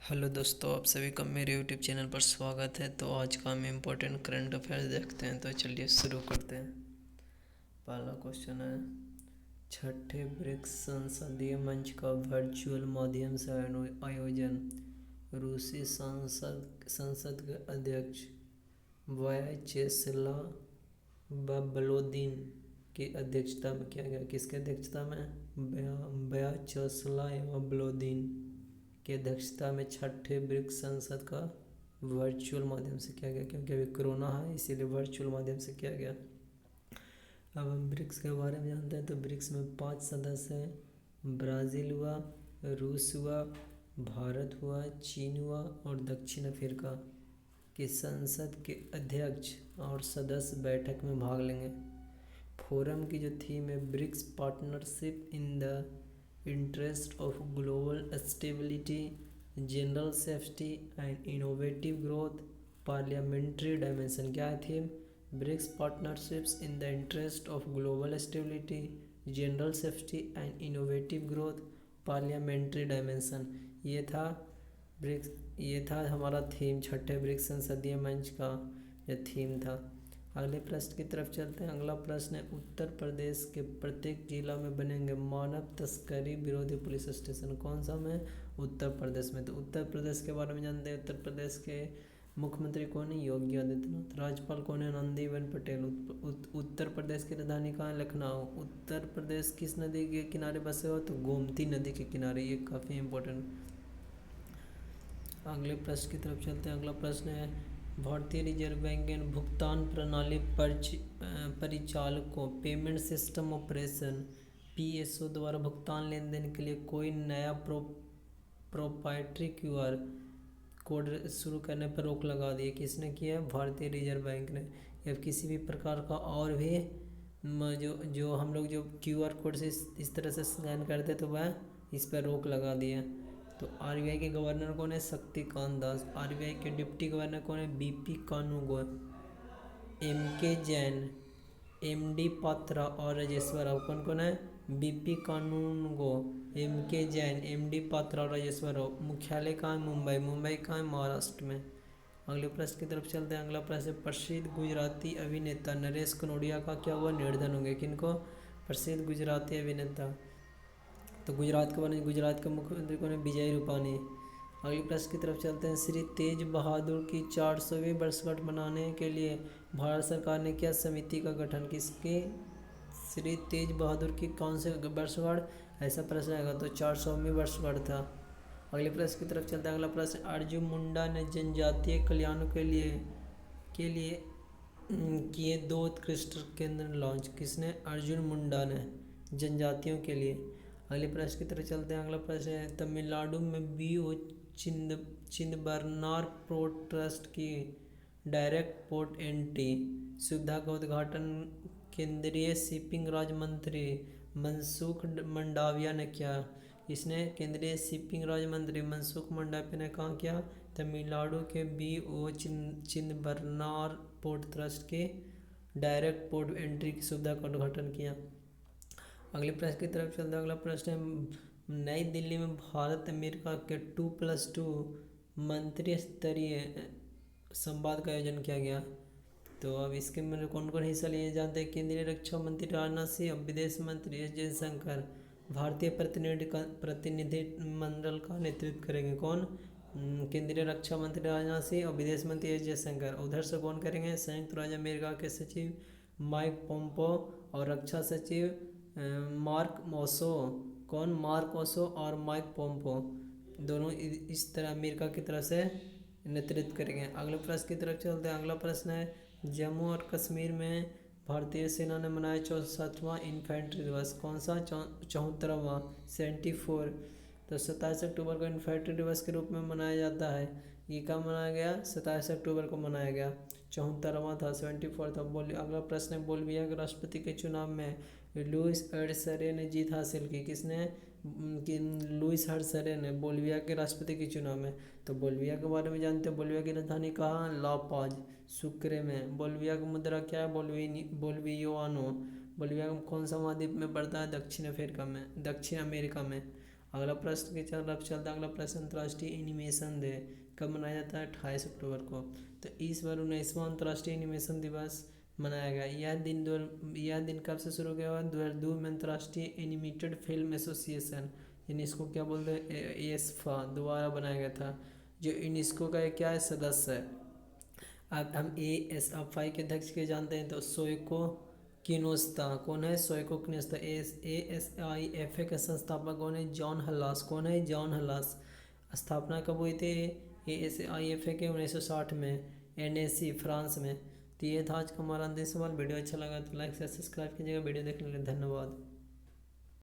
Hello दोस्तों, आप सभी का मेरे यूट्यूब चैनल पर स्वागत है। तो आज का हम इम्पोर्टेंट करंट अफेयर्स देखते हैं। तो चलिए शुरू करते हैं। पहला क्वेश्चन है, छठे ब्रिक्स संसदीय मंच का वर्चुअल माध्यम से आयोजन रूसी संसद के अध्यक्ष व्याचेस्लाव वोलोदिन की अध्यक्षता में किया गया। किसके अध्यक्षता में? व्याचेस्लाव वोलोदिन की अध्यक्षता में छठे ब्रिक्स संसद का वर्चुअल माध्यम से किया गया, क्योंकि अभी कोरोना है इसीलिए वर्चुअल माध्यम से किया गया। अब हम ब्रिक्स के बारे में जानते हैं। तो ब्रिक्स में 5 सदस्य हैं। ब्राज़ील हुआ, रूस हुआ, भारत हुआ, चीन हुआ और दक्षिण अफ्रीका की संसद के अध्यक्ष और सदस्य बैठक में भाग लेंगे। फोरम की जो थीम है, BRICS partnership in the interest of global stability, general safety and innovative growth, parliamentary dimension. क्या है थीम? BRICS partnerships in the interest of global stability, general safety and innovative growth, parliamentary dimension. ये था हमारा थीम, छठे BRICS संसदीय मंच का जो थीम था। अगले प्रश्न की तरफ चलते हैं। अगला प्रश्न है, उत्तर प्रदेश के प्रत्येक जिला में बनेंगे मानव तस्करी विरोधी पुलिस स्टेशन। कौन सा में? उत्तर प्रदेश में। तो उत्तर प्रदेश के बारे में जानते हैं। उत्तर प्रदेश के मुख्यमंत्री कौन है? योगी आदित्यनाथ। राज्यपाल कौन है? आनंदीबेन पटेल। उत्तर प्रदेश की राजधानी कहाँ है? लखनऊ। उत्तर प्रदेश किस नदी के किनारे बसे हो? तो गोमती नदी के किनारे। ये काफ़ी इम्पोर्टेंट। अगले प्रश्न की तरफ चलते हैं। अगला प्रश्न है, भारतीय रिजर्व बैंक के भुगतान प्रणाली परिचालकों पेमेंट सिस्टम ऑपरेशन पीएसओ द्वारा भुगतान लेन देन के लिए कोई नया प्रोप्राइटरी क्यूआर कोड शुरू करने पर रोक लगा दी है। किसने किया है? भारतीय रिजर्व बैंक ने। या किसी भी प्रकार का और भी जो हम लोग जो क्यूआर कोड से इस तरह से स्कैन करते तो वह इस पर रोक लगा दिया। तो आरबीआई के गवर्नर कौन है? शक्तिकांत दास। आरबीआई के डिप्टी गवर्नर कौन है? BP Kanungo. MK Jain, MD Patra और राजेश्वर राव। कौन है? BP Kanungo, MK Jain, MD Patra और राजेश्वर राव। मुख्यालय कहाँ है? मुंबई। मुंबई कहाँ है? महाराष्ट्र में। अगले प्रश्न की तरफ चलते हैं। अगला प्रश्न, प्रसिद्ध गुजराती अभिनेता नरेश कनोडिया का क्या हुआ? निधन हो गया। किनको? प्रसिद्ध गुजराती अभिनेता। तो गुजरात के बारे में, गुजरात के मुख्यमंत्री कौन है? विजय रूपानी। अगले प्रश्न की तरफ चलते हैं। श्री तेज बहादुर की 400वीं वर्षगांठ मनाने के लिए भारत सरकार ने क्या समिति का गठन? किसके? श्री तेज बहादुर की कौन से वर्षगांठ? ऐसा प्रश्न आएगा तो 400वीं वर्षगांठ था। अगले प्रश्न की तरफ चलते हैं। अगला प्रश्न, अर्जुन मुंडा ने जनजातीय कल्याण के लिए किए 2 उत्कृष्ट केंद्र लॉन्च। किसने? अर्जुन मुंडा ने, जनजातियों के लिए। अगले प्रश्न की तरफ चलते हैं। अगला प्रश्न है, तमिलनाडु में बीओ चिदंबरनार पोर्ट ट्रस्ट की डायरेक्ट पोर्ट एंट्री सुविधा का उद्घाटन केंद्रीय शिपिंग राज्य मंत्री मनसुख मंडाविया ने किया। इसने केंद्रीय शिपिंग राज्य मंत्री मनसुख मंडाविया ने कहाँ किया? तमिलनाडु के बीओ चिदंबरनार पोर्ट ट्रस्ट के डायरेक्ट पोर्ट एंट्री की सुविधा का उद्घाटन किया। अगले प्रश्न की तरफ चलते हैं। अगला प्रश्न है, नई दिल्ली में भारत अमेरिका के 2+2 मंत्री स्तरीय संवाद का आयोजन किया गया। तो अब इसके में कौन कौन हिस्सा लिए जानते हैं। केंद्रीय रक्षा मंत्री राजनाथ सिंह, विदेश मंत्री एस जयशंकर भारतीय प्रतिनिधि मंडल का नेतृत्व करेंगे। कौन? केंद्रीय रक्षा मंत्री राजनाथ सिंह और विदेश मंत्री एस जयशंकर। उधर से कौन करेंगे? संयुक्त राज्य अमेरिका के सचिव माइक पोम्पो और रक्षा सचिव मार्क ओसो। कौन? मार्क ओसो और माइक पोम्पो दोनों इस तरह अमेरिका की तरफ से नेतृत्व करेंगे। अगले प्रश्न की तरफ चलते हैं। अगला प्रश्न है, जम्मू और कश्मीर में भारतीय सेना ने मनाया 64वां इन्फेंट्री दिवस। कौन सा? 74वां, 74। तो 27 अक्टूबर को इन्फेंट्री दिवस के रूप में मनाया जाता है। ये कब मनाया गया? 27 अक्टूबर को मनाया गया। 74वां था, 74 था। अगला प्रश्न है, बोलिविया के राष्ट्रपति के चुनाव में लुइस हर्सरे ने जीत हासिल की। किसने? लुइस हर्सरे ने बोलिविया के राष्ट्रपति के चुनाव में। तो बोलिविया के बारे में जानते हैं। बोलिविया की राजधानी कहाँ? ला पाज, सुक्रे में। बोलिविया की मुद्रा क्या है? बोलिवियानो। बोलिविया कौन सा महाद्वीप में पड़ता है? दक्षिण अमेरिका में। अगला प्रश्न की तरफ चलता है। अगला प्रश्न, अंतर्राष्ट्रीय एनिमेशन डे कब मनाया जाता है? 28 अक्टूबर को। तो इस बार 19वां अंतर्राष्ट्रीय एनिमेशन दिवस मनाया गया। यह दिन कब से शुरू किया हुआ? 2002 में अंतर्राष्ट्रीय एनिमेटेड फिल्म एसोसिएशन, यूनेस्को क्या बोलते हैं, एएसफा द्वारा बनाया गया था, जो यूनेस्को का एक क्या है, सदस्य है। अब हम एएसएफआई के अध्यक्ष के जानते हैं, तो सोइको किनोस्ता। कौन है? सोइको किनोस्ता। एएसआईएफए के संस्थापक कौन है? जॉन हलास। कौन है? जॉन हलास। स्थापना कब हुई थी एएसआईएफए के? 1960 में, एनएसी फ्रांस में। तो ये था आज का हमारा अंतिम सवाल। वीडियो अच्छा लगा तो लाइक से सब्सक्राइब कीजिएगा। वीडियो देखने के लिए धन्यवाद।